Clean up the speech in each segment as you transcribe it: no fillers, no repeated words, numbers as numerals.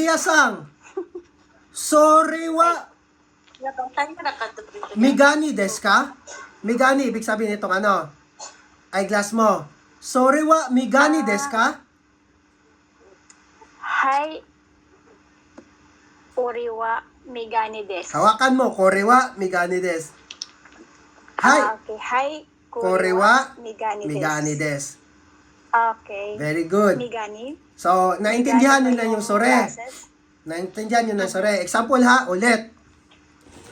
Iyasang. Sorry wa. Migani desu ka? Migani, ibig sabihin itong ano? Eyeglass mo. Sorry wa, migani desu ka? Hai. Ori wa migani desu. Hawakan mo, kore wa, migani desu. Hai. Okay. Hai. Kore wa, migani desu. migani desu. Okay. Very good. Migani. So, naintindihan nyo na yung sore. Glasses. Naintindihan nyo na yung sore. Example ha, ulit.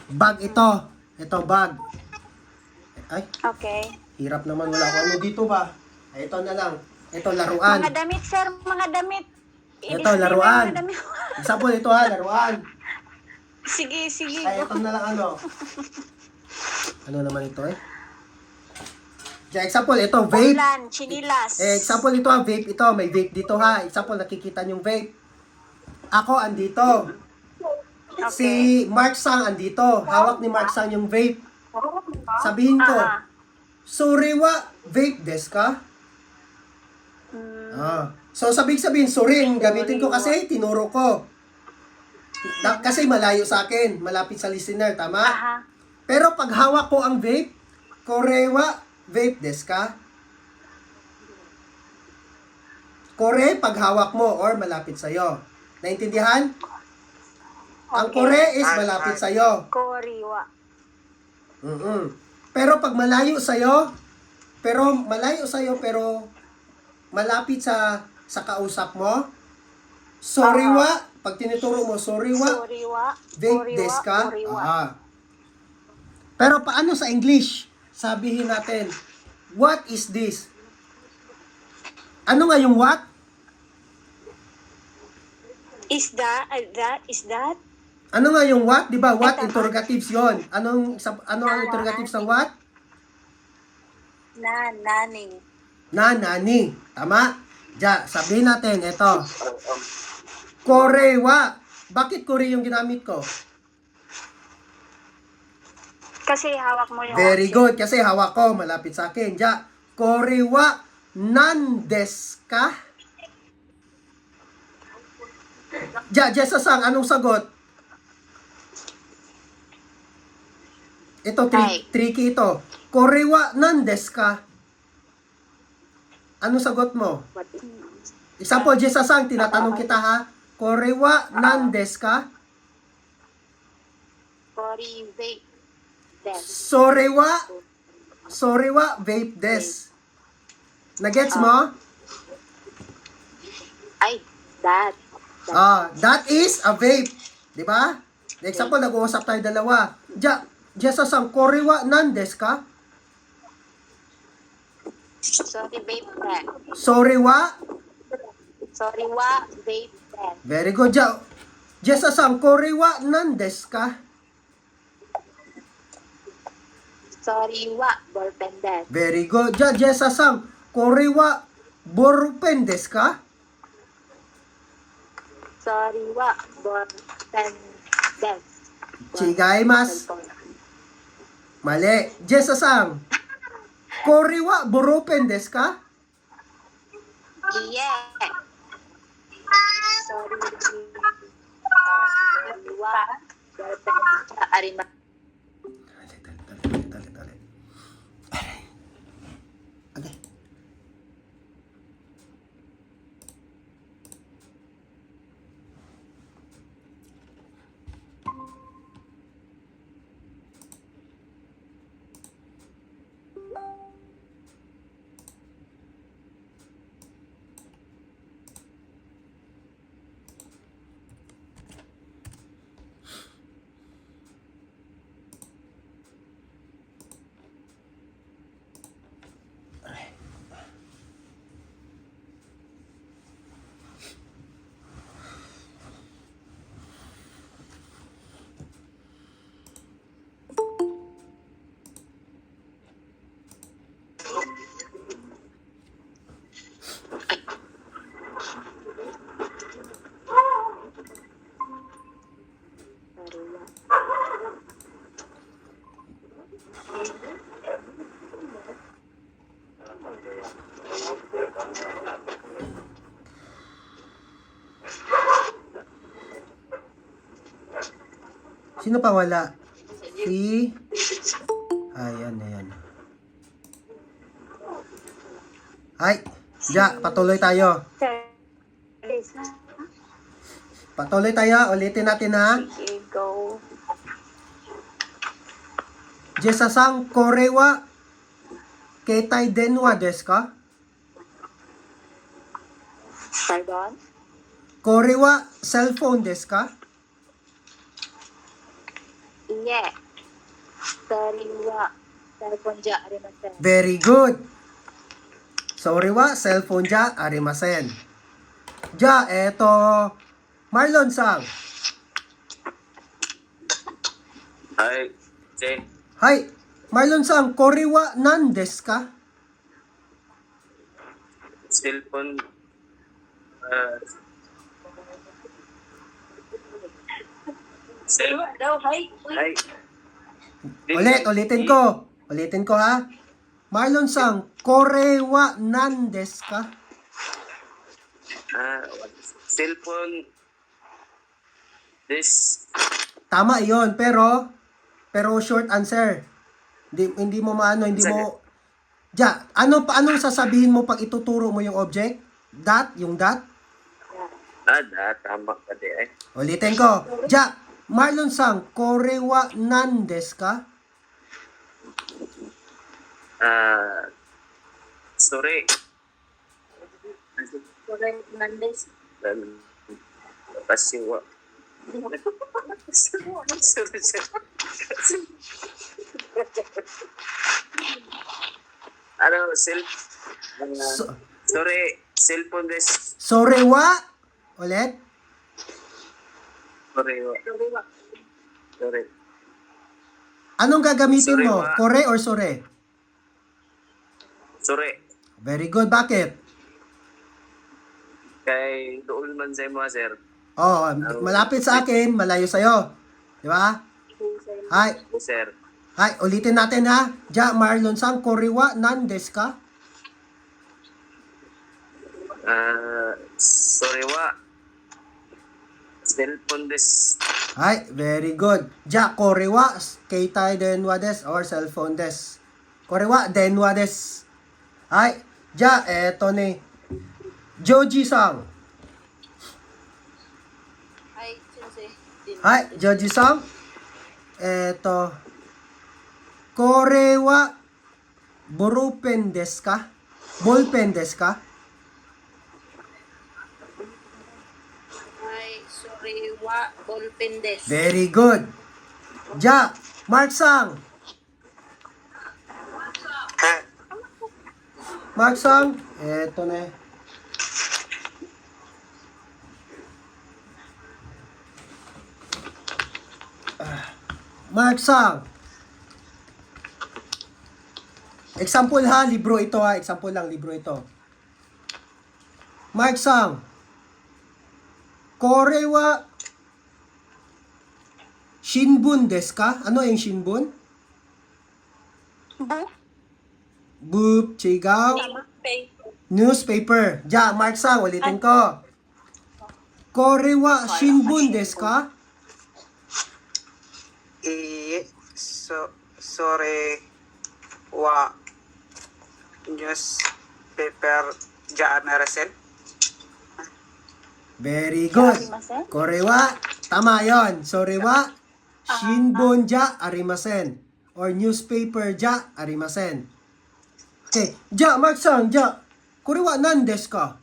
Bag ito. Ito, bag. Ay, Okay. hirap naman. Wala ko ano dito ba? Ay, ito na lang. Ito, laruan. Mga damit, sir. Mga damit. Ito, I-display mo laruan. yung mga damit. Example, ito ha, laruan. Sige, sige. Ay, ito na lang ano. Ano naman ito eh? Diyan, example, ito, vape. Ulan, chinilas. Example, ito ha, vape ito. May vape dito ha. Example, nakikita yung vape. Ako, andito. Okay. Si Mark Sang andito. Hawak ni Mark Sang yung vape. Sabihin ko, Ah. sorry wa, vape desu ka? Mm, So, sabihin, sorry, yung gamitin ko kasi tinuro ko. Kasi malayo sa akin, malapit sa listener, tama? aha. Pero pag hawak ko ang vape, kore wa, vape desu ka? Kore, pag hawak mo or malapit sa'yo. Naintindihan? Ang Okay. kore is malapit sa'yo. Kori wa. Pero pag malayo sa'yo, pero malapit sa kausap mo, sorry wa, pag tinuturo mo, sorry wa, Sorry wa. vape desu ka? Ori wa. Pero paano sa English? Sabihin natin, what is this? Ano nga yung what? Is that? Is that? Ano nga yung what? Di ba? What Tama. interrogatives yon? Ano ang interrogatives ng what? Naning. Nani. Tama? Ja, sabihin natin, ito. Kore wa. Bakit kore yung ginamit ko? Kasi hawak mo yung Very option. good. Kasi hawak ko, malapit sa akin. Ja, kore wa nan desu ka? Ja, Jessa-sang, anong sagot? Ito, Ay. tricky ito. Kore wa nan desu ka? Anong sagot mo? Example, Jessa-sang, tinatanong kita ha. Kore wa nan desu ka? Kori vape. Then. Sorry wa, vape des. Nagets mo? Ay, that. That is a vape. Di ba? Example, nag-uusap tayo dalawa. Jessa-sang, kore wa nan desu ka? Sorry, vape then. Sorry wa? Sorry, wa, vape then. Very good, Jessa-sang, kore wa nan desu ka? Sorry, wa, ballpen then. Very good, Jessa-sang, kore wa borupen desu ka? Sorry, wa, ballpen then. Chigaimasu. Mali. Jessa-sang, kore wa borupen desu ka? Yeah. Sorry, wa, ballpen then. Arima. Dali. Okay. Sino pa wala? Si... Ayan, ayan. Ay, Ja, patuloy tayo. Lisa. Patuloy tayo. Ulitin natin ha. Sige, go. Jesasang korewa ketai denwa desu ka? Pardon? Korewa cellphone desu ka? Iye. Sorry wa. Cellphone ja arimasen. Very good. Sorry wa, cellphone ja, arimasen. Ja, eto, Marlon sang. Hi, Jay. Hi, Marlon sang, korewa nan desu ka? Cellphone. Cellphone. Daw, hi. Hi. Ulitin ko. Ulitin ko ha. Marlon sang, korewa nan desu ka? Cellphone. This. Tama iyon, pero short answer. Hindi mo maano, hindi mo... Ja, anong sasabihin mo pag ituturo mo yung object? That, yung that? Tama ka di eh. Ulitin ko. Ja, Marlon sang, korewa nan desu ka? Sorry. Sorry, Nandes. Kasiwa. Sorry, sir. Sorry, cellphone this. Sorewa? Ulit? Sorry. Sorry. Anong gagamitin mo? Sorewa. Kore or sore? Sorry. Very good. Bakit? Kay doon man sa mo, sir. Oh, malapit sa akin, malayo sa'yo. Di ba? Hi. Sir. Hi, ulitin natin ha. Ja, Marlon sang, korewa nan desu ka? Sorry wa. Cellphone this. Hi, very good. Ja, korewa keitai denwa desu or cellphone desu. Korewa denwa desu. Hi, ja, eto ni. Joji sang. Hi, sensei. Hi, Joji sang. Eto. Korewa ballpen desu ka? Ballpen desu ka? Hi, sorry wa. Ballpen des. Very good. Ja, Mark sang. Mark sang. Eto na. Mark sang. Example ha, libro ito ha. Example lang, libro ito. Mark sang. Kore wa shinbun desu ka? Ano yung shinbun? Book. Boop, chigaw. Paper. Newspaper. Ja, Mark sang, ulitin ko. Kore wa shinbun desu ka? Sore wa newspaper ja arimasen. Very good. Arimasen? Kore wa, tama yon. Sore wa shinbun ja arimasen. Or newspaper ja arimasen. Okay. Ja, Mark sang, ja. Kore wa nan desu ka?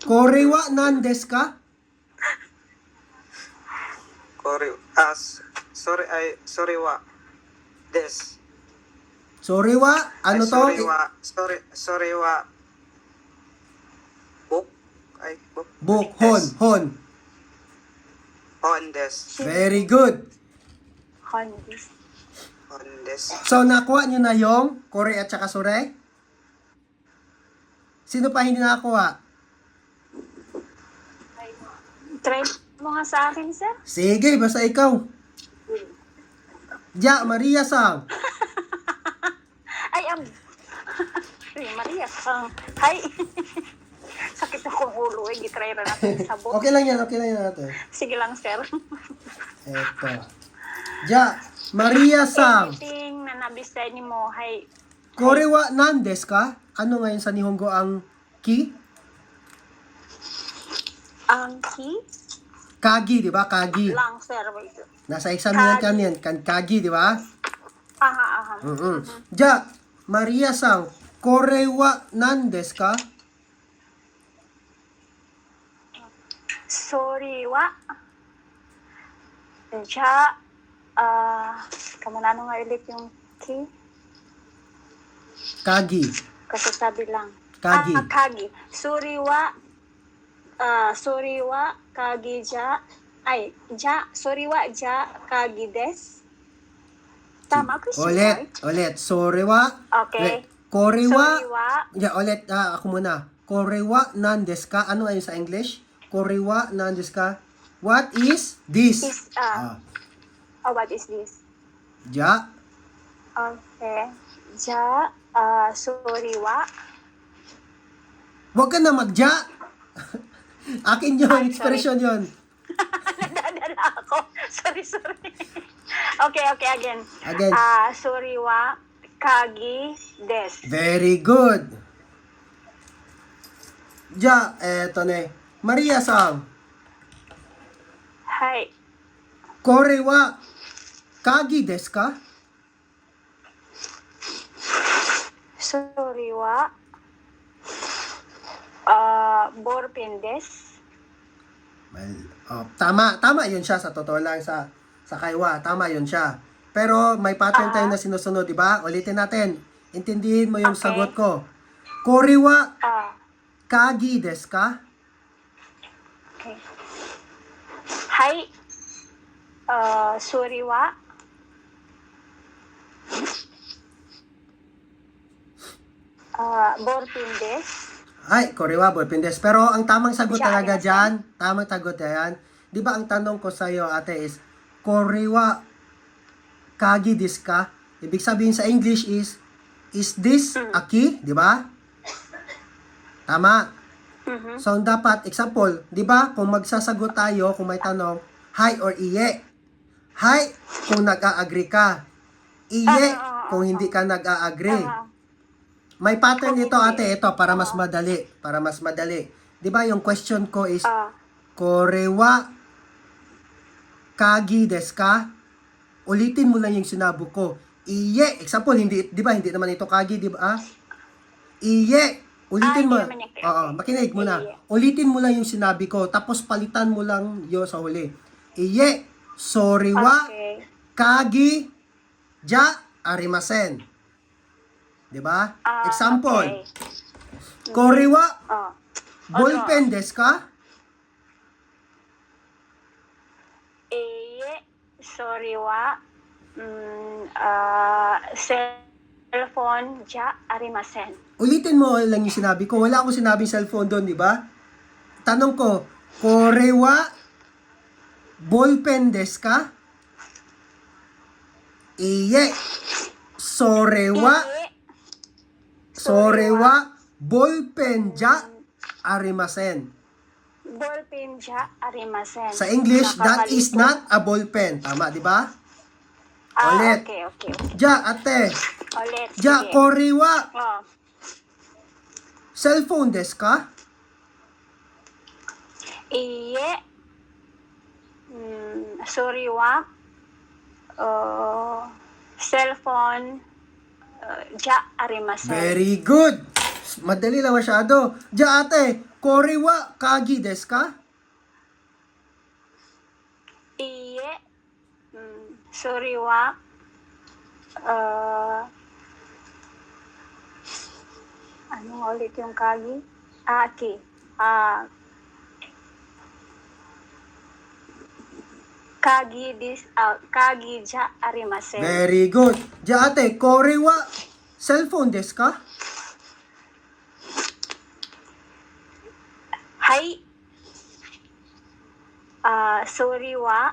Kore wa nan desu ka? Sorry wa des. Sorry wa, ano to? Sorry wa book. Book. Book, Des. hon. On des. Very good. Handis. On des. So, nakuha nyo na yung kore at saka sore? Sino pa hindi nakakuha? Try mo nga sa akin, sir. Sige, basta ikaw. Ja, Maria sang. Ay, Maria. Hi. Sakit akong ulo. Gitry ra natin sabot. Okay lang yan ate. Sige lang, sir. Eto. Ja, Maria Sang. Anything na nabisay ni mo, hay, Korewa nan desu ka? Ano ngayon sa Nihongo ang ki? ang key Kagi, di ba? Kagi. lang, sir. Wait. Nasa exam yan kanyan. Kagi, di ba? Aha. Ja, Maria Sang. Korewa nan desu ka? Sorry, wa. Ja, kamu na nga ulit yung key? Kagi. Kasi sabi lang. Kagi. Kagi. Sorry, wa. Sorry, wa. Kagi, ja. Ay, ja. Sorry, wa. Ja. Kagi des. Tama, Christian, right? Ulit. Sorewa. Okay. Korewa. Sorry, wa. Ja, ulit. Ako muna. Korewa nan desu ka? Ano ngayon sa English? Korewa nan desu ka? What is this? Is, what is this? Ja. Okay. Ja. Sorry, wa. Huwag ka na magja. Akin yun, Ay, expression yun. Nadadala ako. Sorry. Okay, again. Again. Sorry, wa. Kagi des. Very good. Ja, eto ne. Maria Sang. Hi. Kore wa kagi desu ka? Sorry, wa. Ballpen des. Tama yun siya sa totoo lang sa kaiwa. Tama yun siya. Pero may pattern tayo na sinusunod, di ba? Ulitin natin. Intindihin mo yung Okay. sagot ko. Kore wa kagi desu ka? Okay. Hi. Sorry, wa. Ballpen des. Ay, korewa, ballpen desu. Pero ang tamang sagot Siya, talaga ano, dyan, tamang sagot yan, di ba ang tanong ko sa'yo, ate, is, korewa, kagi desu ka? Ibig sabihin sa English is this a key? Di ba? Tama. So, dapat, example, di ba, kung magsasagot tayo, kung may tanong, hi or iye. Hi, kung nag-a-agree ka. Iye, kung hindi ka nag-a-agree. May pattern ito, ate, ito, para mas madali. Para mas madali. Di ba, yung question ko is, korewa, kagi desu ka? Ulitin mo lang yung sinabi ko. Iye, example, hindi, di ba, hindi naman ito kagi, di ba? Iye, ulitin mo. hindi naman yung kagi. Oo, makinig mo na. Iye. Ulitin mo lang yung sinabi ko, tapos palitan mo lang yun sa huli. Iye, sorry wa, Okay. kagi, ja, arimasen. Di ba? Example, Okay. korewa, Oh. ballpen desu ka? Sorry, wa. Cellphone ja arimasen. Ulitin mo lang yung sinabi ko. Wala akong sinabing cellphone doon, di ba? Tanong ko, korewa, ballpen desu ka? Iye. Sorewa, ballpen ja, arimasen. Ballpen ja arimasen. Sa English, that is Nakakalito. not a ballpen. Tama, di ba? Ulit. Okay. Ja, ate. Ulit. Ja, sige. korewa, Oh. cellphone desu ka? Iye. Sorry, wa. Cellphone ja arimasen. Very good. Madali lang masyado. Ja, ate. Korewa, kagi desu ka? Iye. Sorry, wa. Ano nga ulit yung kagi? Aki. Kagi ja arimasen. Very good. Ja, ate. Korewa, cellphone desu ka? Hi. Sorry, wa.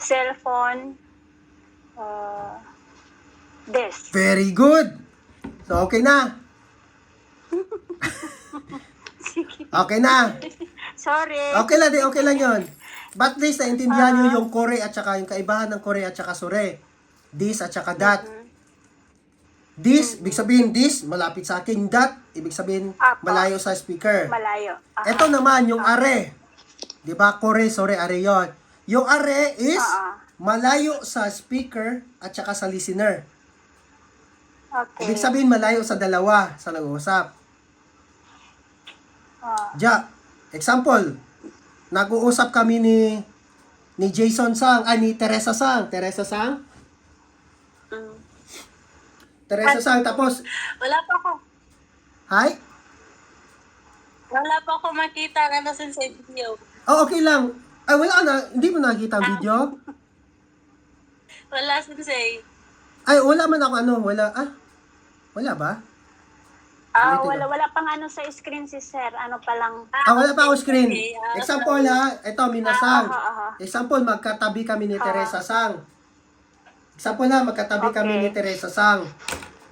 Cellphone des. Very good. So, okay na. Okay na. Sorry. Okay lang yon. But at least naintindihan nyo yung kore at saka yung kaibahan ng kore at saka sore. This at saka that. This, ibig sabihin this, malapit sa akin. That, ibig sabihin Apo. malayo sa speaker. Malayo. Ito naman yung are. 'Di ba? Kore, sore, are yon. Yung are is malayo sa speaker at saka sa listener. Okay. Ibig sabihin malayo sa dalawa sa nag-uusap. Ja, example, nag-uusap kami ni Jason Sang, ni Teresa Sang. Teresa Sang? Teresa Sang, tapos, Wala pa ako. hi? Wala pa ako makita na sa video. Oh, okay lang. Ay, wala na. Hindi mo nakita ang video? Wala, sensei. Ay, wala man ako wala. Wala ba? Wala pang ano sa screen si sir. Ano pa lang. Wala pa ako screen. Okay, Example ito, Minasang. Aha. Example, magkatabi kami ni Teresa Sang. Example magkatabi kami ni Teresa Sang.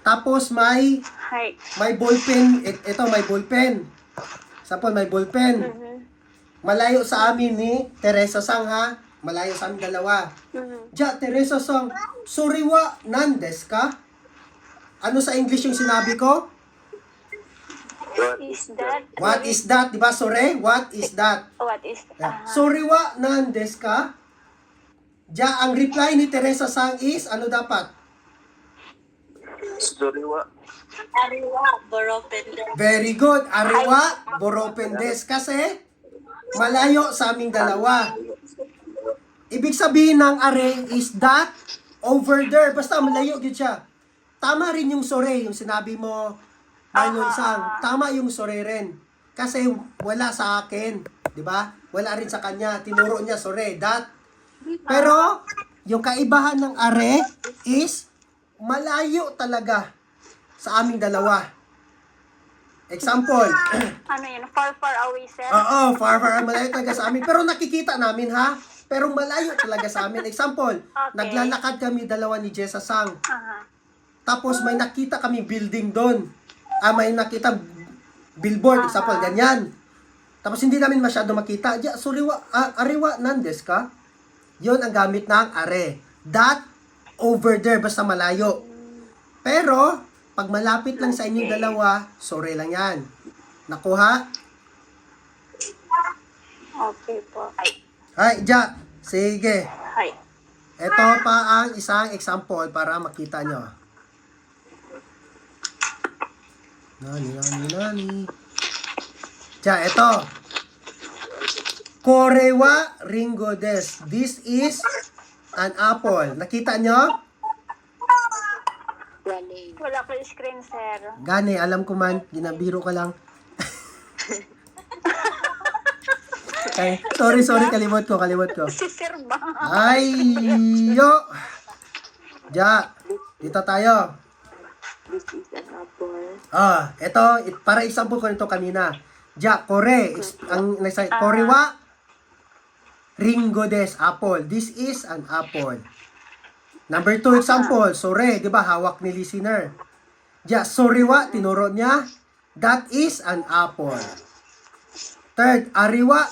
Tapos may Hi. ballpen, ito may ballpen. Example, may ballpen. Malayo sa amin ni Teresa Sang ha. Malayo sa amin dalawa. Ja, Teresa Sang, suriwa nandes ka? Ano sa English yung sinabi ko? Is that? What is that? Diba, sore? What is that? What is Soriwa nandes ka? Ja, ang reply ni Teresa Sang is, ano dapat? Suriwa. Ariwa, Boropender. Very good. Ariwa, boropendes. Kasi, malayo sa aming dalawa. Ibig sabihin ng are is that over there. Basta malayo yun siya. Tama rin yung sore, yung sinabi mo, Marlon Sang. Tama yung sore rin. Kasi wala sa akin. Di ba? Wala rin sa kanya. Tinuro niya sore, that. Pero, yung kaibahan ng are is malayo talaga sa aming dalawa. Example. Ano yun? Far away, sir? Oo, far malayo talaga sa amin. Pero nakikita namin ha. Pero malayo talaga sa amin. Example, naglalakad kami dalawa ni Jessa Sang. Tapos may nakita kami building doon. May nakita billboard, example, ganyan. Tapos hindi namin masyado makita. Ja, suriwa, ariwa nandes ka? Yon ang gamit ng are. That over there, basta malayo. Pero, pag malapit lang sa inyong dalawa, sore lang yan. Nakuha? Okay po. Ay, Ja, sige. Hi. Ito pa ang isang example para makita nyo. Nani. Ja, ito. Korewa ringo des. This is an apple. Nakita nyo? Wala po yung screen, sir. Gani, alam ko man, ginabiro ka lang. Okay. Sorry, kalimot ko. Si sir ba? Ay, yo! Ja, dito tayo. Ito, para example ko nito kanina. Ja, kore, korewa, ringo des, apple. This is an apple. Number 2 example, sore, di ba, hawak ni listener. Ja, soriwa, tinuro niya, that is an apple. Third, ariwa,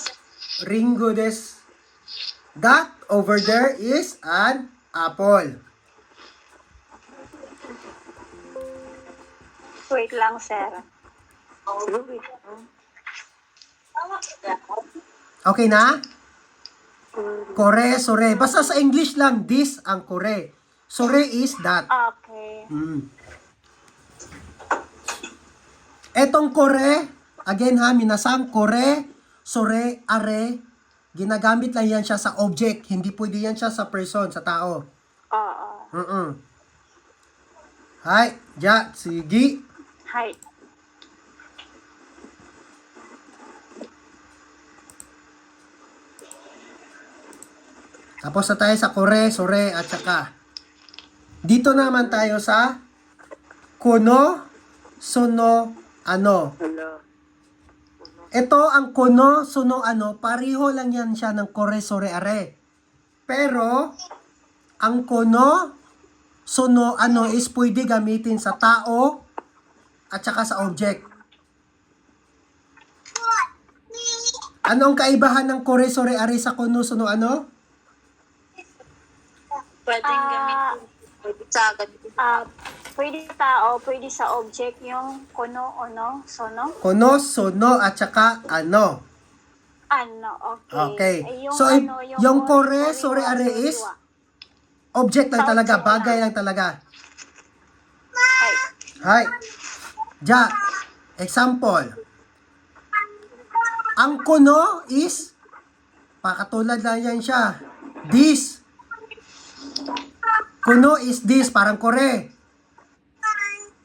ringo des, that over there is an apple. Wait lang, sir. Okay na? Kore, sore. Basta sa English lang, this ang kore. Sore is that. Okay. Etong kore, again ha, minasang kore, sore, are, ginagamit lang yan siya sa object. Hindi pwede yan siya sa person, sa tao. Oo. Hay, ja, sige. Hi. Tapos na tayo sa kore, sore, at saka. Dito naman tayo sa kuno, sono, ano. Ito ang kuno, sono, ano, pareho lang yan siya ng kore, sore, are. Pero, ang kuno, sono, ano is pwede gamitin sa tao at saka sa object. Ano ang kaibahan ng kore, sore, are sa kono, suno, ano? Pwedeng Ah. gamitin. Pwede sa agad. Pwede sa tao, pwede sa object yung kono, ono, sono. Kono, sono, at saka ano. Ano, okay. Okay. Ay, So, yung kore, sore, are is suriwa. object lang Sa talaga, object bagay lang. lang talaga. Ay, Hi. Ja, example. Ang kuno is, pakatulad lang yan siya. This. Kuno is this, parang kore.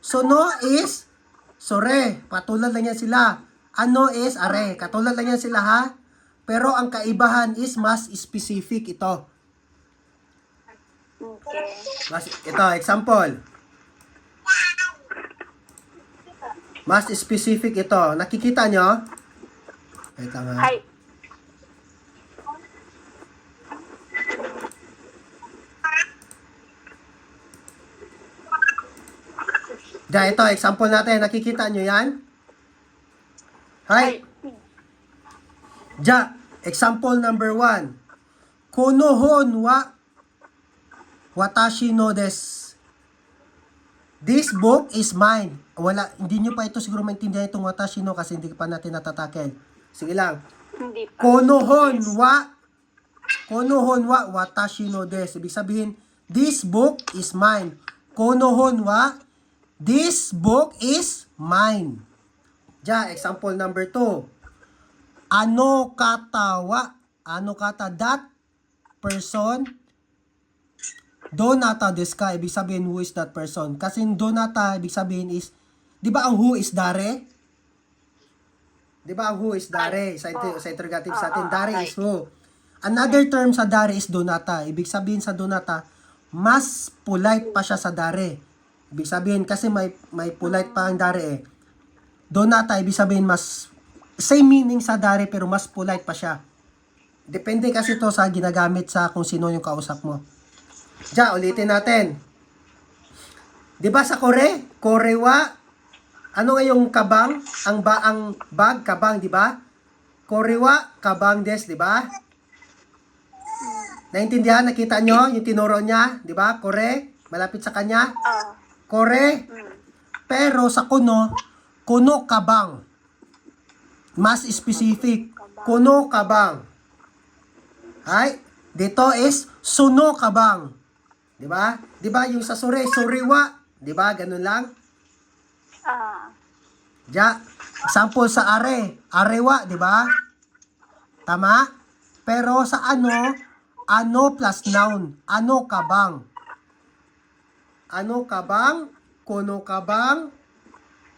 Sono is, sore. Patulad lang yan sila. Ano is, are. Katulad lang yan sila ha. Pero ang kaibahan is mas specific ito. okay. Ito, example. Mas specific ito. Nakikita nyo? Wait lang ha. Ay, Ito, example natin. Nakikita nyo yan? Hi. Example number 1. Konohon wa watashi no desu. This book is mine. Wala, hindi nyo pa ito siguro maintindihan itong watashi no kasi hindi pa natin natatakel. Sige lang. hindi pa. Konohon wa watashi no desu. Ibig sabihin, this book is mine. Konohon wa, this book is mine. Example number 2. Ano kata that person donata desu ka? Ibig sabihin, who is that person? Kasi donata, ibig sabihin is, di ba ang who is dare? Di ba ang who is dare? Sa interrogative sa atin, dare is who. Another term sa dare is donata. Ibig sabihin sa donata, mas polite pa siya sa dare. Ibig sabihin, kasi may polite pa ang dare eh. Donata, ibig sabihin, mas same meaning sa dare pero mas polite pa siya. Depende kasi to sa ginagamit sa kung sino yung kausap mo. Ulitin natin. 'Di ba sa kore? Korewa. Ano nga yung kabang? Ang bag, kabang, 'di ba? Korewa, kabang des, 'di ba? Naintindihan, nakita nyo yung tinuro niya, 'di ba? Kore, malapit sa kanya. Kore. Pero sa kuno kabang. Mas specific. Kuno kabang. Ay, dito is suno kabang. 'Di ba? 'Di ba yung sa sore, suriwa, 'di ba? Ganun lang. Example sa are, arewa, 'di ba? Tama? Pero sa ano plus noun, ano kabang. Ano kabang, kuno kabang,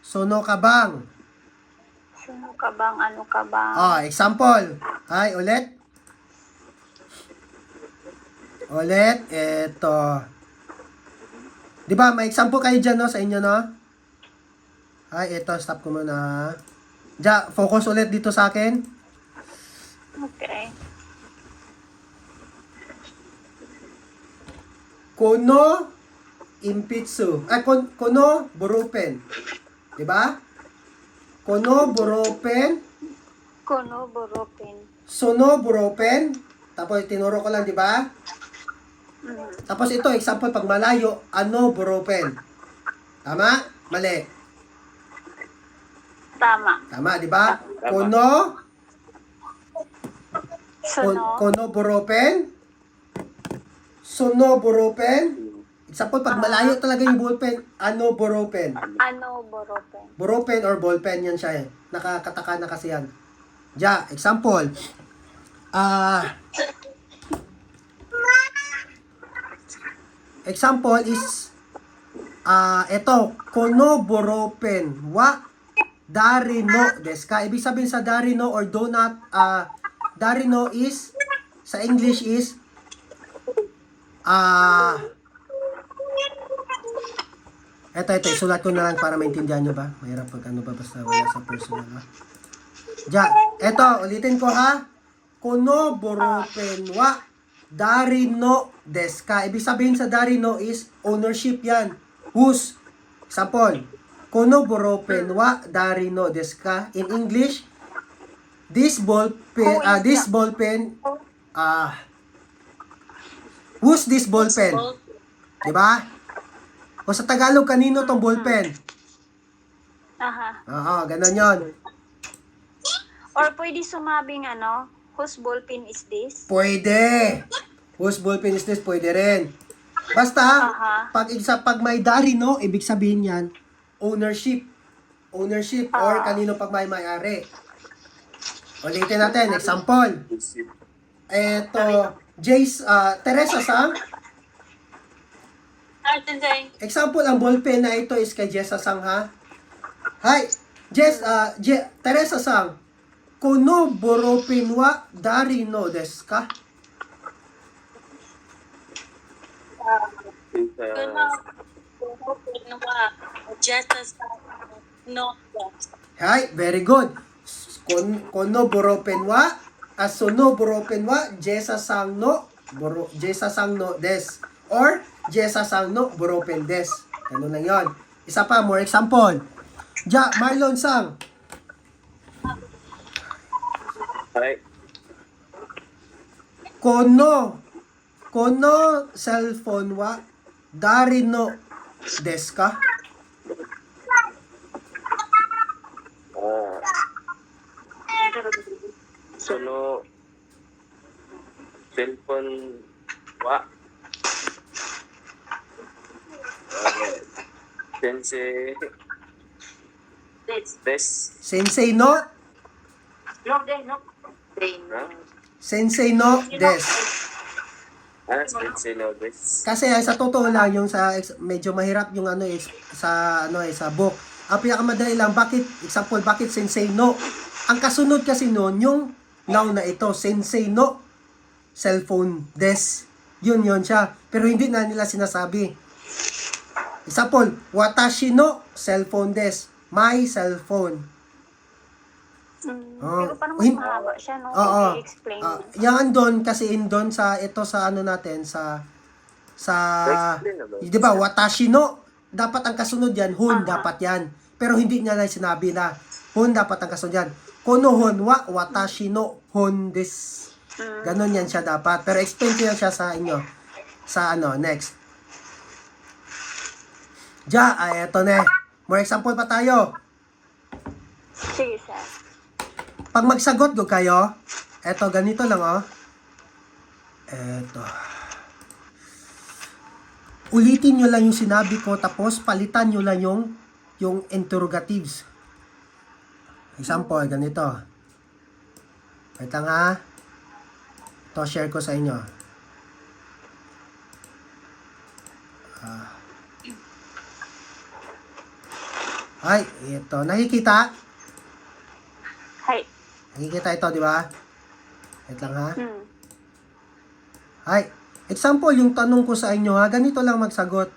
suno kabang. Suno ka bang, ano ka bang? Example. Ay, ulit. Ito. Di ba, may example kayo dyan, no, sa inyo, no? Ay, ito, stop ko muna. Focus ulit dito sa akin. Okay. Kono impitsu. Ay, kono burupen. Di ba? Kono burupen. Kono boropin. Sono burupen. Tapos, tinuro ko lang, di ba? Tapos ito, example, pag malayo, ano burupen. Tama? Mali. Tama. Tama, di ba? Kono, Suno. kono burupen. Sono burupen. Example, pag malayo talaga yung ballpen, ano burupen. Ano boropin. Burupen or ballpen, yan siya eh. Nakakataka na kasi yan. Example. Example is, ito, kono burupen wa dari no desu ka. Ibig sabihin sa dari no or donut, dari no is, sa English is, ito, isulat ko na lang para maintindihan nyo ba? Mahirap pag ano ba, basta wala sa personal ha. Ito, ulitin ko ha. Kono burupen wa dari no desu ka. Ibig sabihin sa dari no is ownership yan. Whose? Example. Kono burupen wa dari no desu ka. In English, This ball pen, this ball pen, who's this ball pen? Di ba? O sa Tagalog, kanino tong ball pen? Aha. Oo, ganun yon. Or pwede sumabing whose ballpen is this? Pwede. Whose ball pen is this? Pwede rin. Basta, Aha. pag may dari, no, ibig sabihin yan, ownership. Ownership or kanino pag may-ari. Ulitin natin, example. Eto, Teresa Sang. Sensei. Example, ang ballpen na ito is kay Jessa Sang, ha? Hi, Teresa Sang. Kono boropen wa dari no desu ka? Hi, very good. Kono boropen wa, asono boropen wa, Jessa Sang no des. Or, Jessa Sang no boropen des. Ganun lang yun. Isa pa, more example. Marlon Sang. Hi. Kono cellphone wa dari no desu ka? Sono cellphone wa Sensei des. Sensei no? Sensei no des. Sensei no des. Kasi sa totoo lang yung medyo mahirap yung sa book. Ang pinakamadali lang bakit sensei no? Ang kasunod kasi noon yung noun na ito, sensei no cellphone des. Yun siya. Pero hindi na nila sinasabi. Example, watashi no cellphone des. My cellphone. Pero parang mas mahaba siya, no? Oo. I-explain. Yan doon kasi doon sa ito sa natin sa Explain na ba? 'di ba watashi no dapat ang kasunod yan hun dapat yan. Pero hindi niya lang sinabi na hun dapat ang kasunod yan. Kono hon wa watashi no hon des. Ganon yan siya dapat. Pero explain ko yan siya sa inyo. Sa next. Eto na. More example pa tayo. Sige, sir. Pag magsagot go kayo, eto ganito lang Eto. Ulitin nyo lang yung sinabi ko tapos palitan nyo lang yung interrogatives. Example, ganito. Wait lang ha. Ito, share ko sa inyo. Ay, ito. Nakikita? Hi. Nakikita ito, di ba? Wait lang ha. Hmm. Ay, example, yung tanong ko sa inyo ha, ganito lang magsagot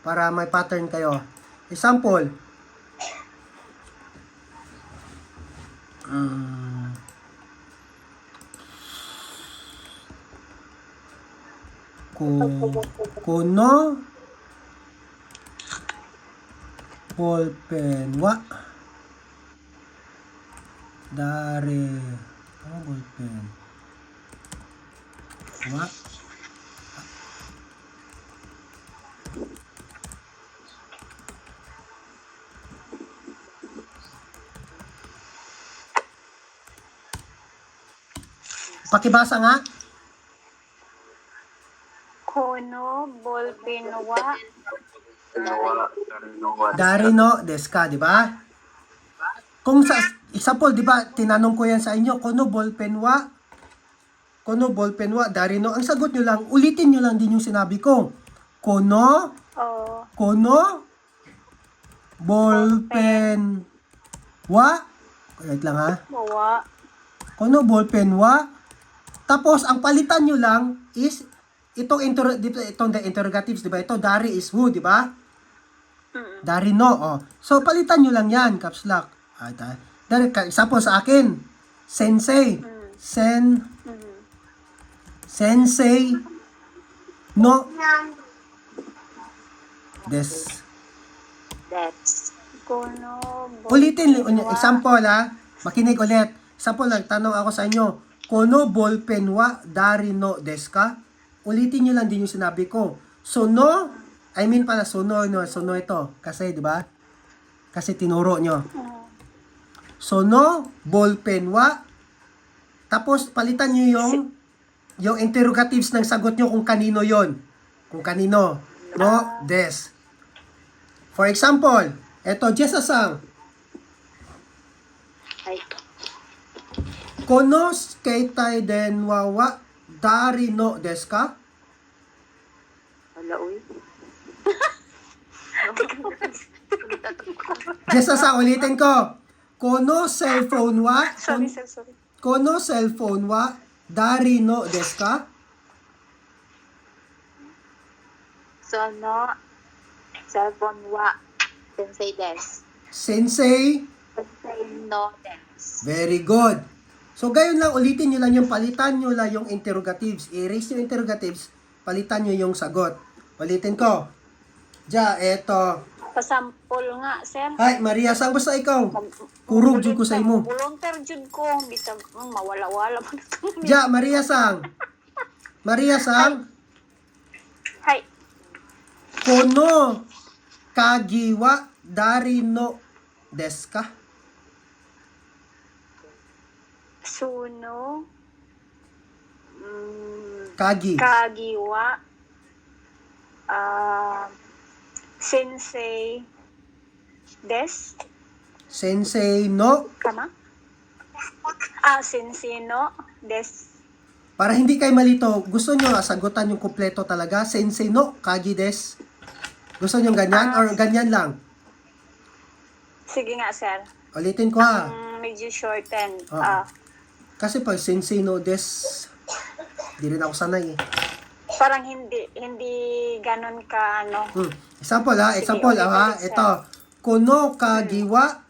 para may pattern kayo. Example, kuno ballpen wa dari ballpen wa pakibasa nga. Kono ballpen wa Dari no desu ka, di ba? Kung sa example, di ba, tinanong ko yan sa inyo, kono ballpen wa dari no. Ang sagot nyo lang, ulitin nyo lang din yung sinabi ko. Kono ballpen wa. Wait lang ha. wa Kono ballpen wa. Tapos, ang palitan nyo lang is, itong interrogatives, di ba? Ito, dari is who, di ba? Dari no, So, palitan nyo lang yan, caps lock. Example sa akin, sensei. Sensei no des. Kono Ulitin, example ha. Makinig ulit. Example, nagtanong ako sa inyo, kono ballpen wa dari no desu ka? Ulitin nyo lang din yung sinabi ko. Sono, I mean pala, sono, no, sono ito. Kasi, di ba? Kasi tinuro nyo. Sono, ballpen wa. Tapos, palitan nyo yung interrogatives ng sagot nyo kung kanino yon. Kung kanino. No, des. For example, eto, Jessa-san. Ay. Kono keitai denwa wa dari no desu ka? Wala, uy. Jessa-san, ulitin ko. Kono cellphone wa? Sorry, sir, sorry. Kono cellphone wa dari no desu ka? Sono, cellphone wa, sensei des. Sensei, Sensei no des. very good. So, gayon lang, ulitin nyo lang yung palitan nyo lang yung interrogatives. I-erase yung interrogatives, palitan nyo yung sagot. Ulitin ko. Eto. Pasampol nga, sir. Hi, Maria, saan basta ikaw? Kurog jud ko sa imo. Volunteer jud ko. Bisa mawala-wala man ito. Maria sang. Maria sang. Hay. Kono kagiwa dari no desu ka? Suno. Kagi. Kagiwa. Sensei. Des. Sensei no. Kama? Sensei no. Des. Para hindi kayo malito, gusto nyo sagutan yung kumpleto talaga. Sensei no kagi des. Gusto nyo ganyan or ganyan lang? Sige nga, sir. Ulitin ko ha. Medyo shorten. Oo. Kasi pag sensei no des, di rin ako sanay eh. Parang hindi ganon ka ano. Example ha, example Sige, ha. ulit, sir. Ito, kono kagiwa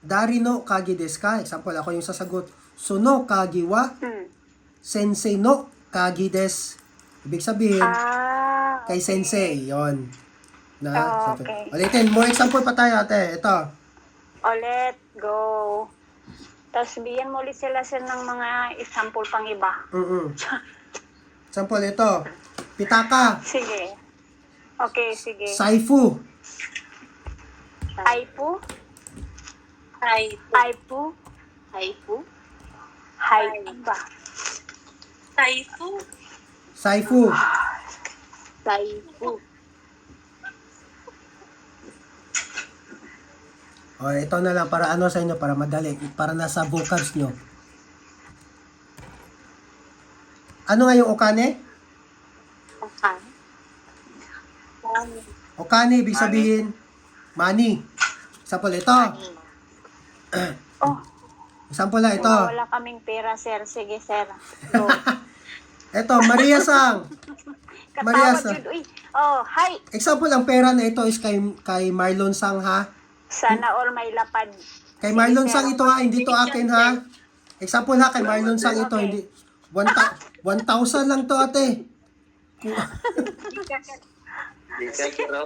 dari no kagi desu ka? Example, ako yung sasagot. Suno kagiwa sensei no kagi desu. Ibig sabihin, kay sensei, yon. Okay. Ulitin, more example pa tayo ate. Ito. Ulit, go. Tapos bigyan mo ulit sila sir ng mga example pang iba. Example, ito. Pitaka. Sige. Okay, sige. Saifu. Aipu. Haifu. Aipu. Haifu. Haiba. Haifu. Saifu. Haifu. O, ito na lang para ano sa inyo, para madali, para nasa vocabs nyo. Ano nga yung okane? Okay. Okane, ibig sabihin, money. Example, ito. Oh, Example na ito. wala kaming pera, sir. Sige, sir. Go. Ito, Maria Sang. Maria Katawa Sang. jud. Uy. Oh, hi. Example, ang pera na ito is kay Marlon Sang, ha? Sana all may lapad. Kay Sige, Marlon sir. Sang ito, ha? Hindi to akin, ha? Example, ha? Kay Marlon Sang ito, Okay. hindi. 1,000 lang to, ate. Di ka pero.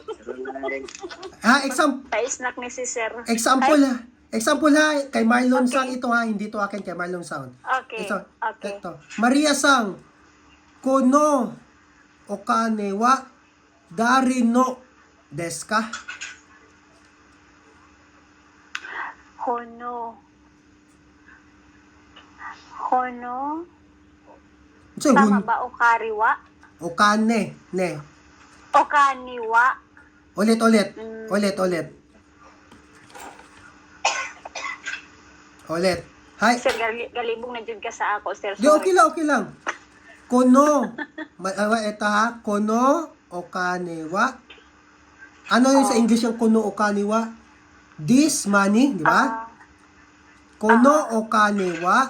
Ha? Example. Pa-snack ni si sir. Example ha. Example ha, kay Marlon Sang ito ha, hindi to akin kay Marlon Sang. Okay. Okay. Ito. Maria Sang, kono okane wa dari no desu ka? Hono. Hono. So, Tama ba? Okariwa? okane, ne. Okaniwa? Ulit. Ulit. Hi. Sir, galibong na jud ka sa ako, sir. Di, okay lang. Kono. Ito ha, kono okane wa. Ano yung sa English yung kono okane wa? This money, di ba? Kono okane wa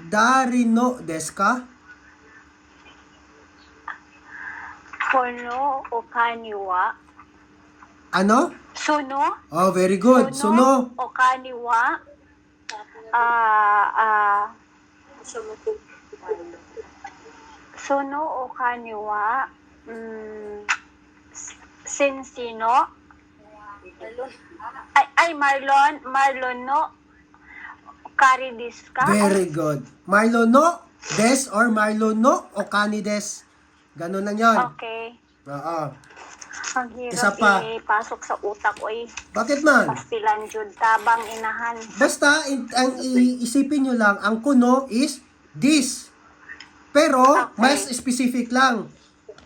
dari no desu ka? Hono okaniwa? Ano? Suno? Oh, very good. Suno. Okaniwa? Suno okaniwa? Sinsino? Ay, Marlon no? Kari desu ka? Very good. Marlo no des or Marlo no o kani des. Ganun lang yon. Okay. Oo. Ang Isa hirap pa. ipasok sa utak ko eh. Bakit man? Pastilan jud tabang inahan. Basta, isipin nyo lang, ang kuno is this. Pero, Okay. mas specific lang.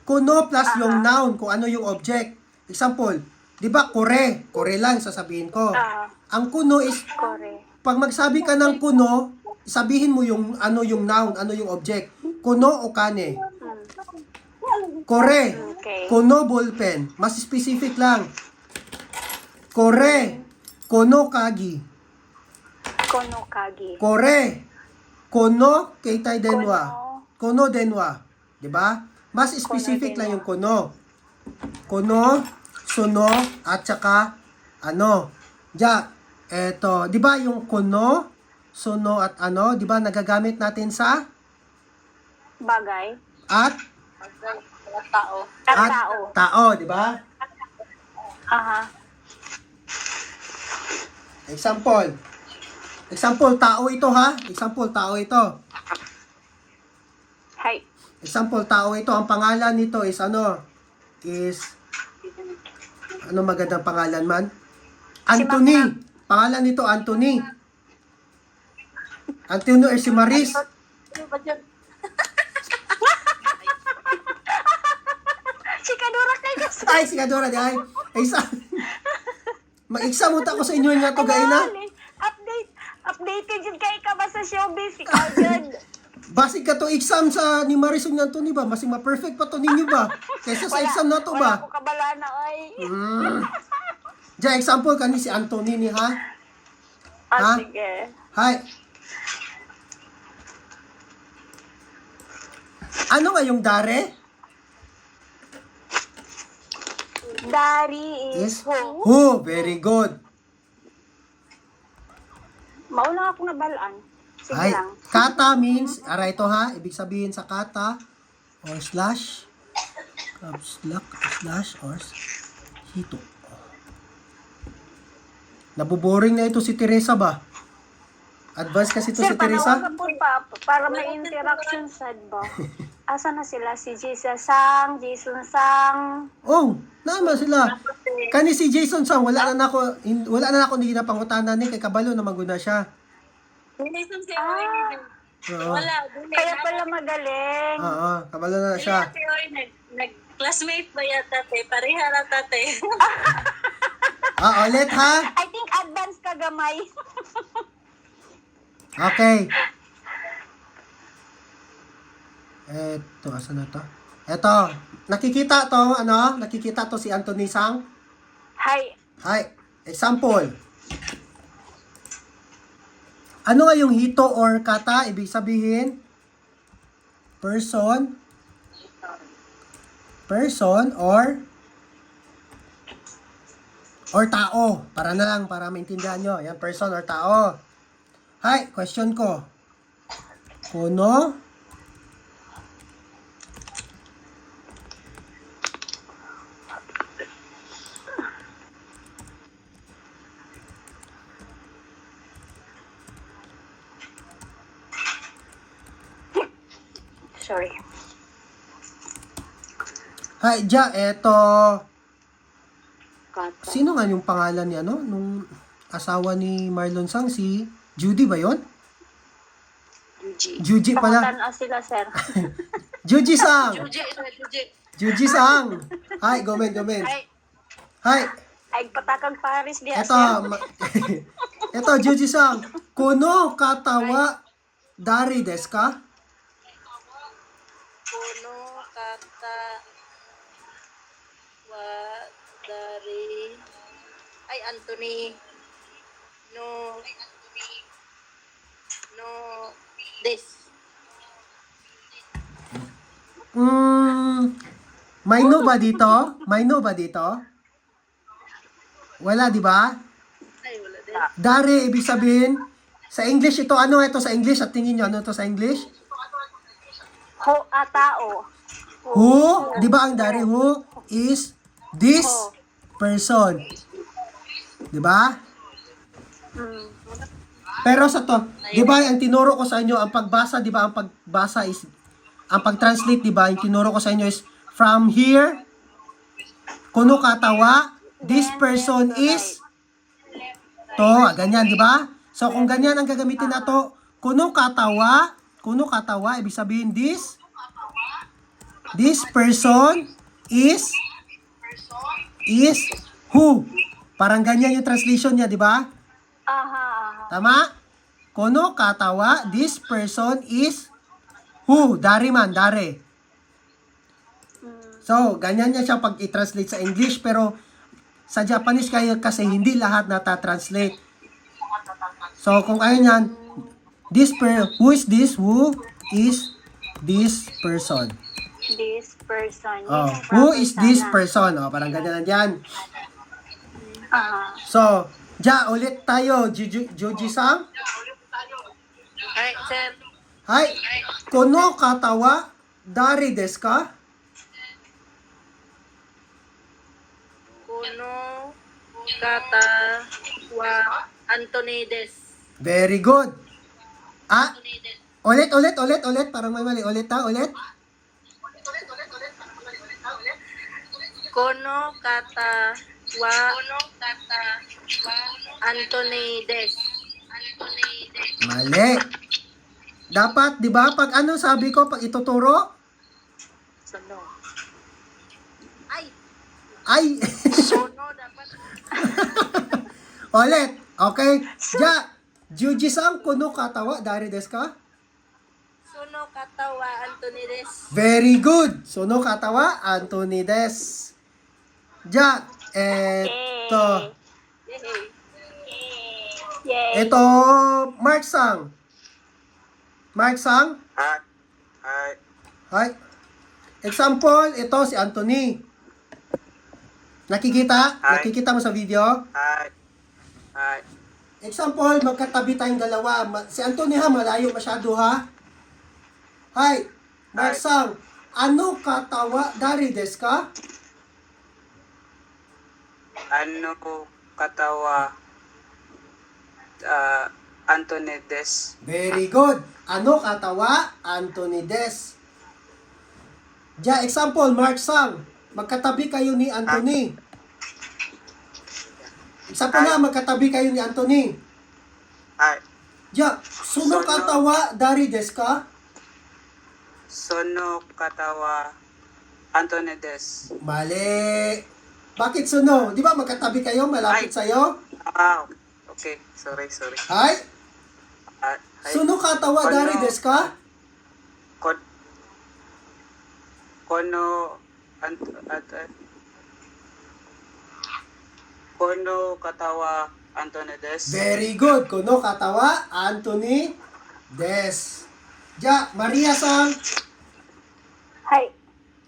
Kuno plus yung noun, kung ano yung object. Example, di ba, kore? Kore lang, sasabihin ko. Ang kuno is, Kore. pag magsabi ka ng kuno, sabihin mo yung ano yung noun, ano yung object. Kuno o kane. Kore. Okay. Kuno ballpen. Mas specific lang. Kore. Kono kagi. Kono kagi. Kore. Kono keitai denwa. Kono denwa. 'Di ba? Mas specific lang yung kono. Kono, suno, at saka ano. Eto, 'di ba yung kono, suno at ano, 'di ba nagagamit natin sa Bagay. at Mga tao. At tao. tao, 'di ba? Aha. Example. Example, tao ito ha. Example, tao ito. Hay. Example, tao ito. Ang pangalan nito is ano? Ano magandang pangalan man? Anthony. Pangalan nito, Anthony. Anthony or si Maris. Ano ba dyan? Chikadura kay kasi. Ay, si Kadora di ay. Mag-exam mo ko sa inyo nga to, gaina. Updated yun kay ka ba sa showbiz? Ikaw yun. Basig ka to exam sa ni Maris ug ni Anthony ba? Masing ma-perfect pa to ninyo ba? Kaysa sa exam na to Wala ba? ko kabala na, oy. Example kani si Anthony ni ha. Ha? Sige. Hi. Ano nga yung dare? Dari is who? Who. Very good. Mauna ako nabalaan. Sige Ay, lang. kata means, aray ito ha, ibig sabihin sa kata, or slash, caps lock, slash, or hito. Nabuboring na ito si Teresa ba? Advance kasi ito si Sir, Teresa? panawagan po pa para may interaction sad ba? Asa na sila? Si Jason Sang, Oh, naman sila. Kani si Jason Sang, wala na ako hindi na pangutanan ni kay kabalo na maguna siya. Hindi si Oy. Oo. Wala. Dili. Kaya pala magaling. Oo, kabalo na siya. Si Oy, nag-classmate ba yan, tate? Pareha na, tate. Ulit ha? I think advance ka gamay. Okay. Eto, asa na to? Eto, nakikita to, ano? Nakikita to si Anthony Sang? Hi. Hi. Example. Ano nga yung hito or kata? Ibig sabihin, person or tao. Para na lang, para maintindihan nyo. Yan, person or tao. Hi, question ko. Kuno? Sorry. Hi, eto. Kata. Sino nga yung pangalan ni ano? Nung asawa ni Marlon Sang, si Judy ba yon? Judy pala. Pangutan sila, sir. Judy Sang. Juji. Judy Sang. Hi, gomen. Ay, Hi. ay patakag Paris diya, Eto, sir. eto Judy Sang. Kuno katawa dari desu ka? Kuno, kata, wa, dari, ay, Anthony, no, this. May no ba dito? May no ba dito? Wala, di ba? Ay, wala din. Dari, ibig sabihin, sa English ito, ano ito sa English? At tingin nyo, ano ito sa English? Ho, tao. Who, di ba ang dari, who is this person? Di ba? Pero sa to, 'di ba ang tinuro ko sa inyo, ang pagbasa, 'di ba, ang pagbasa is ang pag-translate, 'di ba, yung tinuro ko sa inyo is from here kuno katawa, this person is to, ganyan, 'di ba? So kung ganyan ang gagamitin nato, kuno katawa, ibig sabihin this person is who. Parang ganyan yung translation niya, 'di ba? Aha. Tama? Kono katawa, this person is who? Dari man, dari. So, ganyan niya siya pag i-translate sa English, pero sa Japanese kaya kasi hindi lahat nata-translate. So, kung ayun yan, who is this? Who is this person? This person. Oh, Yun yung who proper is this sana. person? Oh, parang ganyan yan. Aha. So, ulit tayo, Juji-san. Ay, sir. Hi, kono katawa, dari desu ka? Kuno kata wa Antonides. Very good. Ulit. Parang may mali. Ulit. Kuno kata wa Antonides. Mali. Dapat, di ba, pag ano sabi ko, pag ituturo, Sono. ay, Sono dapat. ulit. Okay. Juji-san, kuno katawa, dari desu ka? Sono kata wa Antonides. Very good. Suno katawa, Anthony des. Eto. Yay. Yay. Ito, Mark-san. Hi. Hi. Example, ito si Anthony. Nakikita? Hi. Nakikita mo sa video? Hi. Example, magkatabi tayong dalawa. Si Anthony ha, malayo masyado ha. Hi. Mark-san, ano katawa dari desu ka? Ano ko katawa Antonides. Very good. Ano katawa? Anthony des. Example, Mark-san. Magkatabi kayo ni Anthony. Example na, magkatabi kayo ni Anthony. Hi. Suno katawa dari desu ka? Sono katawa Antonides. Mali. Bakit suno? Di ba magkatabi kayo, malapit sa'yo? Okay. Sorry. Hi. Hi. Suno katawa dari desu ka? Kono katawa Antonides. Very good. Kuno katawa, Anthony des. Maria-san. Hi.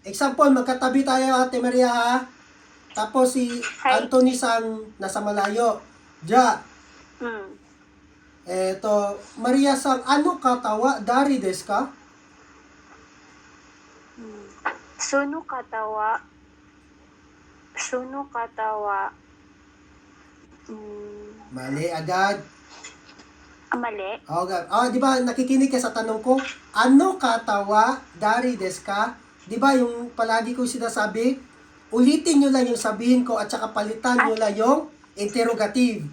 Example, magkatabi tayo, Ate Maria ha. Tapos si Hi. Anthony-san nasa malayo. Eto, Maria-san, ano katawa dari desu ka? Suno katawa. Mali agad. Mali. Di ba nakikinig ka sa tanong ko? Ano katawa dari desu ka? Di ba yung palagi ko sinasabi? Ulitin nyo lang yung sabihin ko at saka palitan nyo lang yung interrogative.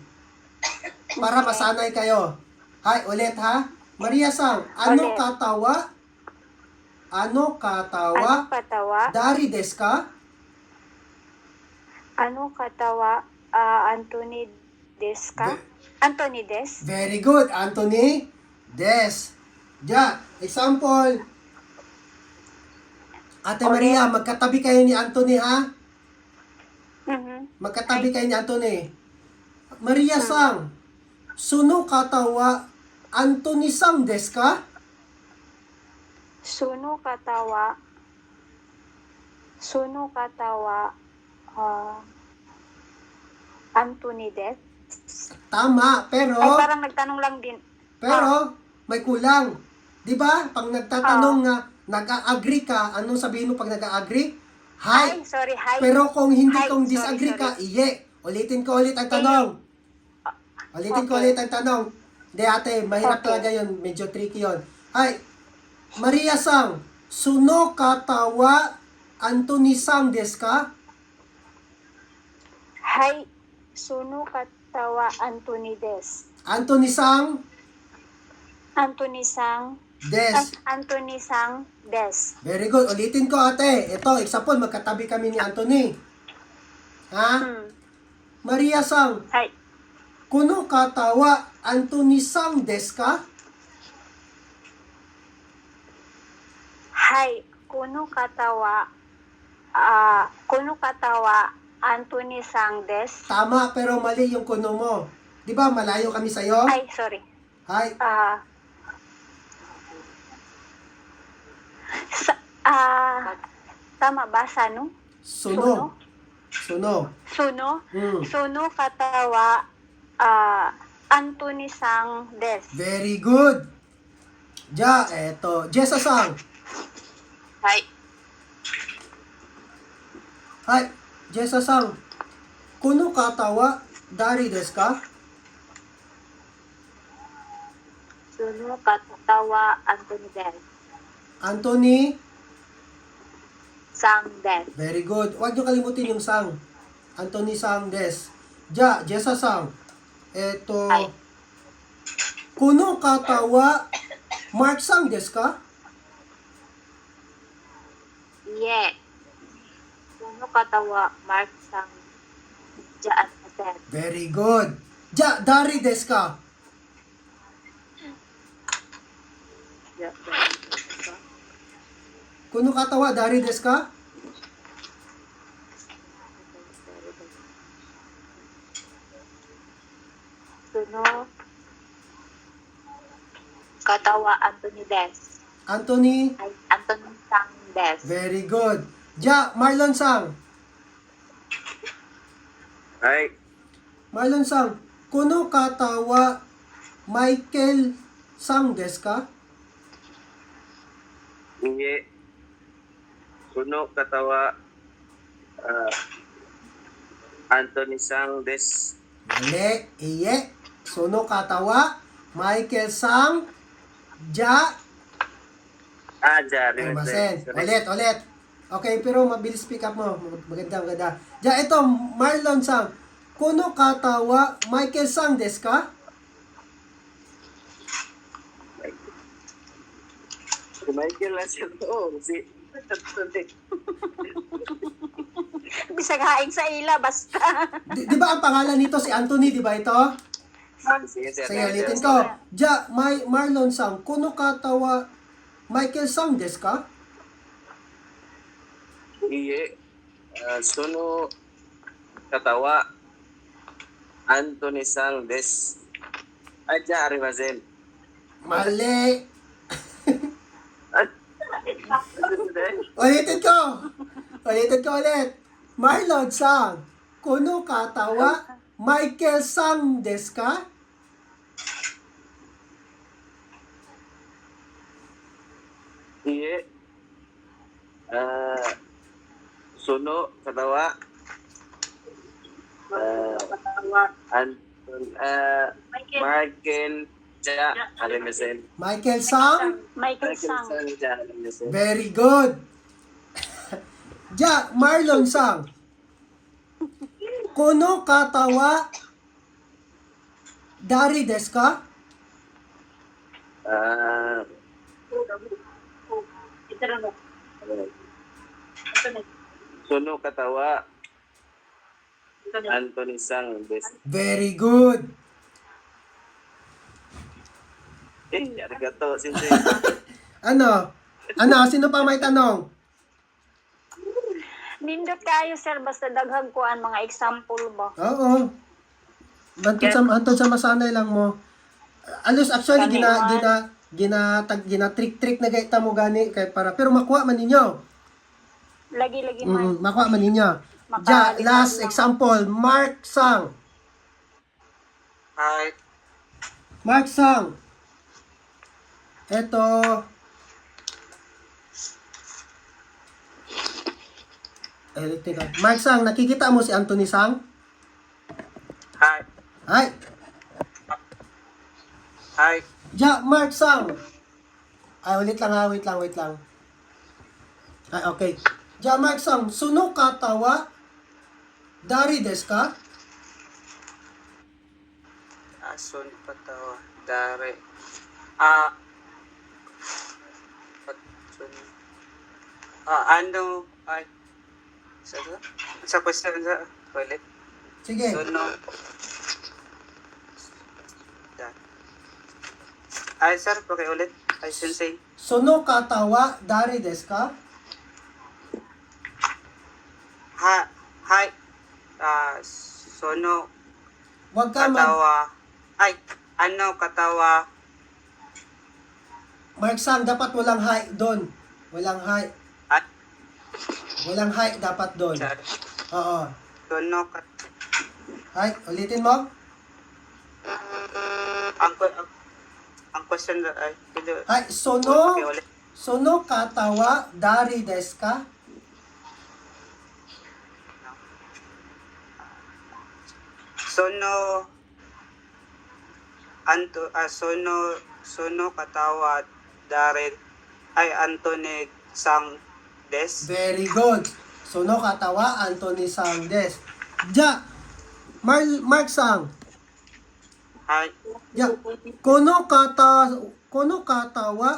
Para masanay kayo. Hi, ulit ha. Maria-san, ano Ulit. katawa? Ano katawa? Ano katawa? Dari desu ka? Ano katawa? Anthony des ka? Anthony des? Very good, Anthony des. Example. Ate Maria, magkatabi kayo ni Anthony ha? Magkatabi kayo ni Anthony. Maria-san, suno katawa Anthony-san desu ka? Suno katawa. Anthony des? Tama, pero Ay, parang nagtanong lang din. may kulang. 'Di ba? Pag nagtatanong nga nag-a-agree ka, anong sabihin mo pag nag-a-agree? Hi. Hi, sorry, hi. Pero kung hindi Hi, kung sorry, disagree sorry. ka, iye. Ulitin ko ulit ang tanong. Hindi ate, mahirap Okay. talaga yun. Medyo tricky yun. Ay, Maria Sang, suno katawa Anthony Sang desu ka? Hai, suno katawa Anthony des. Anthony Sang Anthony Sang, des. Anthony Sang des. Very good. Ulitin ko ate. Ito, example, magkatabi kami ni Anthony. Ha? Maria Sang, Hai, kuno katawa Anthony Sang desu ka? hai, kuno katawa Anthony Sang des. Tama, pero mali yung kuno mo. Di ba, malayo kami sa'yo? Ay, sorry. Hi. Tama ba sano? Suno. Suno. Suno? Hmm. Suno katawa Anthony Sang des. Very good. Ja, eto. Jessa Sang. Hai. Hi. Jessa Sang. Kuno katawa dari desu ka? Suno katawa Anthony des. Anthony. Sang des. Very good. Huwag niyo kalimutin yung Sang. Anthony Sang des. Ja, Jessa Sang. Eto. Hi. Kuno katawa Mark Sang desu ka? Ye. Suno katawa Mark Sang jaan des. Very good. Ja, dari desu ka? Kuno katawa dari desu ka? Suno katawa Anthony des. Anthony. Ay, Anthony Sang des. Very good. Ja, Marlon Sang. Hai. Marlon Sang, kuno katawa Michael Sang desu ka? Iye. Suno katawa Anthony Sang des. Mali. Iye. Suno katawa Michael Sang Ja Jari Arimasen. Ulit. Okay, pero mabilis pick up mo. Maganda. Ja, ito, Marlon Sang. Kuno katawa Michael Sang desu ka? Si Michael lang siya. Oo, si... Bisag haing sa ila, basta. Di ba ang pangalan nito si Anthony, di ba ito? Sige, Sige, ulitin ko. Ja, Marlon Sang. Kuno katawa Michael Sang desu ka? Iye. Suno katawa Anthony Sang des. Arimasen. Mali. Ulitin ko ulit. Marlon Sang. Kuno katawa Michael Sang desu ka? Iye. Suno katawa Michael Ja Arimasen. Michael Sang. Michael Sang. Ja Arimasen. Very good. Ja, Marlon Sang. Kuno katawa Dari desu ka? Suno katawa Anthony Sang des. Very good. Arigato, sensei. Ano? Sino pa may tanong? Nindot kayo, sir, basta daghag ko ang mga example ba? Oo. Bantod sa masanay lang mo. Alos actually gina-trick na gaita mo gani kay para pero makuha man ninyo. Lagi-lagi man. Makuha man ninyo. Ja, last example, Mark Sang. Hi. Mark Sang. Eto. Teka. Mark Sang, nakikita mo si Anthony Sang? Hi. Hi. はい。Ja, Mark Sang. Ay, ulit lang ha. Wait lang. Ay, okay. Ja, Mark Sang. Suno kata wa dari desu ka? その方は誰あ、そのay, sa question sa ulit. Sige. Ay, sir, ulit. Ay, sensei. Suno kata wa dari desu ka? Hi. Sono Wag ka mag... katawa. Ay, ano katawa? Mark Sang, dapat walang hi doon. Walang hi. Ay, Walang hi dapat doon. sir. Oo. Sono Hi, ulitin mo. ang question ay, Hi, sono... okay, ulit. Sono kata wa dari desu ka? Sono katawa Darren ay Anthony Sang Des. Very good. Sono kata wa Anthony Sang desu. Ja, Mark Sang. Ay, Ja, kono kata wa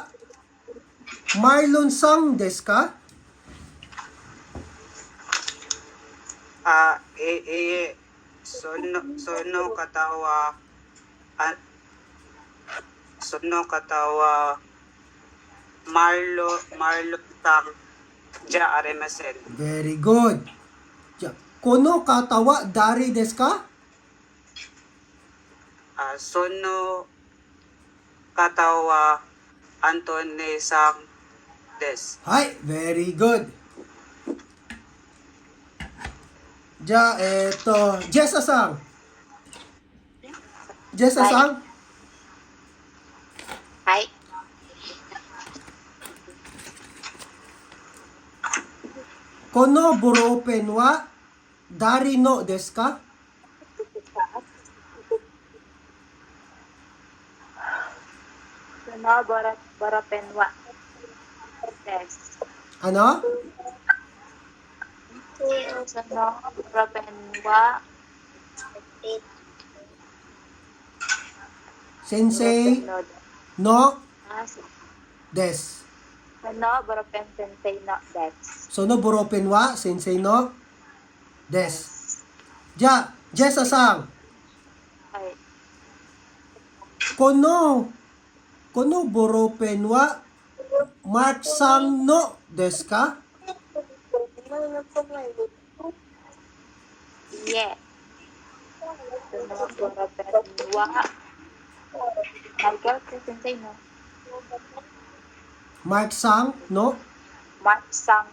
Marlon Sang desu ka? Sono katawa Marlo Sang Ja Aremasen. Very good. Ja, kono kata wa dari desu ka? Sono katawa Anthony Sang Des. Hi, very good. Ja, Jessa Sang. Jessa Sang. Hi. Kono boropen wa dari no desu ka? Suno boropenwa. Des. Ano? Suno boropenwa. Sensei no des. Suno boropen sensei no des. Sono boropen wa sensei no des. Ja, Jessa Sang. Ay. Kono boropen wa Mark Sang no desu ka? Yeah. Suno boropenwa. Michael sensei no. Mark Sang no? Mark Sang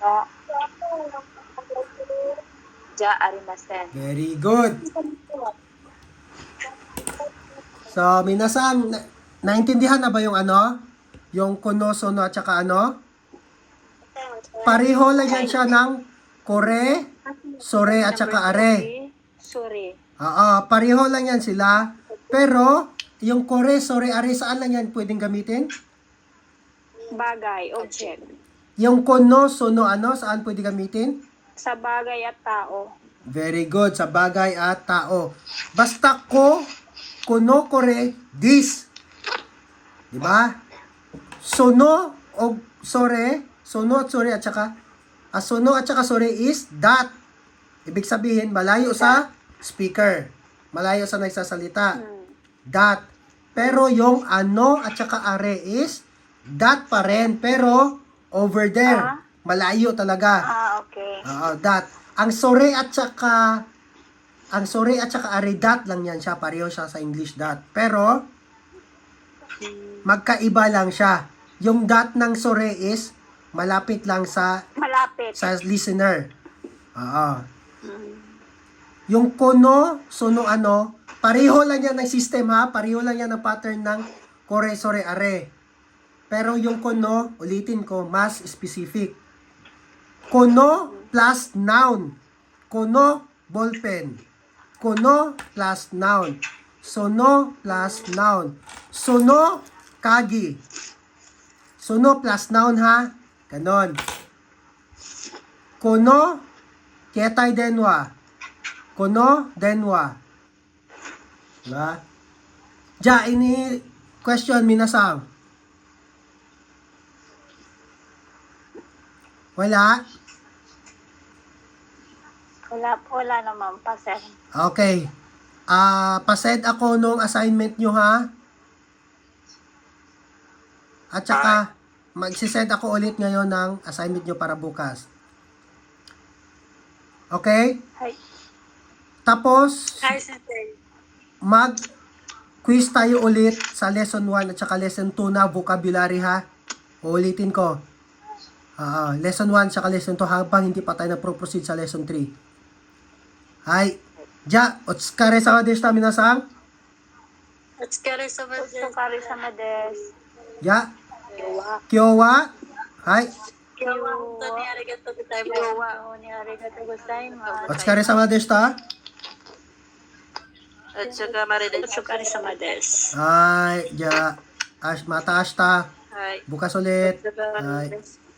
no. Ja arimasen. Very good. So, minasan, naintindihan na ba yung ano? Yung kono, sono, at saka ano? Pareho lang yan siya ng kore, sore, at saka are. Sorry. Oo, pareho lang yan sila. Pero, yung kore, sore, are, saan lang yan pwedeng gamitin? Bagay, object. Yung kono, sono, ano, saan pwede gamitin? Sa bagay at tao. Very good, sa bagay at tao. Basta ko, kono, kore, this. Diba? Sono, o sore, sono at sore at saka, sono at saka sore is that. Ibig sabihin, malayo sa speaker. Malayo sa nagsasalita. That. Pero yung ano at saka are is that pa rin. Pero over there. Malayo talaga. Okay. That. Ang sore at saka are that lang yan siya. Pareho siya sa English that. Pero magkaiba lang siya. Yung that ng sore is malapit lang sa Malapit. listener. Yung kono, sono ano, pareho lang yan ng system ha, pareho lang yan ng pattern ng kore, sore, are. Pero yung kono, ulitin ko, mas specific. Kono plus noun. Kono, ballpen. Kono plus noun. Sono plus noun. Sono kagi. Sono plus noun ha. Ganon. Kono ketai denwa. Kono denwa. Diba? Ja, ini question minasang. Wala? Wala naman pa, sir. Okay. Pasend ako nung assignment nyo ha. At saka, magsisend ako ulit ngayon ng assignment nyo para bukas. Okay? Hi. Tapos, Hi, Sensei. mag-quiz tayo ulit sa lesson 1 at saka lesson 2 na vocabulary ha. Uulitin ko. Lesson 1 at saka lesson 2 habang hindi pa tayo na-proceed sa lesson 3. Hai. Ja, otsukare sama deshita minasan. Otsukare sama desu. Otsukare sama desu. Ja, 今日は。今日は、はい。今日は本当にありがとうございます。今日は本当にありがとうございます。お疲れ様でした。お疲れ様です。お疲れ様です。はい。じゃあ、mata ashita. はい。 Bukas ulit. お疲れ様 Hai. です。